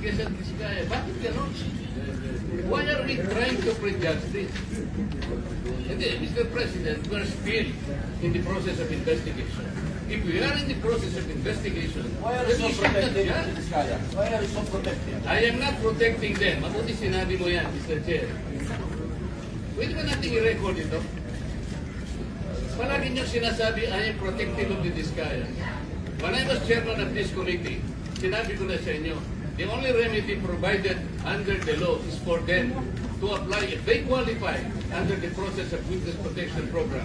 Quezon Vizcaya. Bakit ganon? Why are we trying to prejudge this? Hindi, Mr. President, we're still in the process of investigation. If we are in the process of investigation, why are you so protective of Vizcaya? Why are you so protective? I am not protecting them. Mabuti sinabi mo yan, Mr. Chair. Pwede ba natin i-record ito? Palagi nyo sinasabi, I am protective of the Vizcaya. When I was chairman of this committee, sinabi ko na sa inyo, the only remedy provided under the law is for them to apply if they qualify under the process of witness protection program.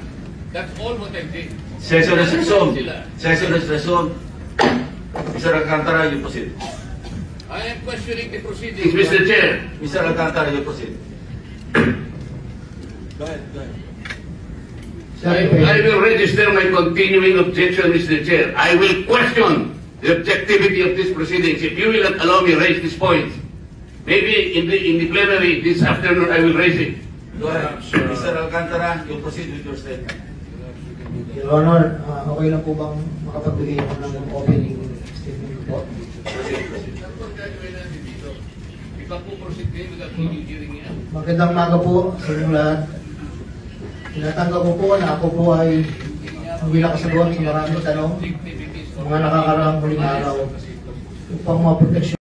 That's all what I did. Session is resumed. Session is resumed. Mr. Alcantara, you proceed. I am questioning the proceedings. Mr. Chair. Mr. Alcantara, you proceed. Go ahead, go ahead. I will register my continuing objection, Mr. Chair. I will question the objectivity of this proceedings. If you will not allow me to raise this point, maybe in the plenary this afternoon I will raise it. Go ahead. Mr. Alcantara, you proceed with your statement. Your Honor, okay lang po bang makapagbigay ako ng opening statement po? Magandang umaga po sa inyong lahat. Tinatanggap ko po na ako po ay hindi nakasagot sa maraming tanong mga nakakaraang huling araw upang maproteksyon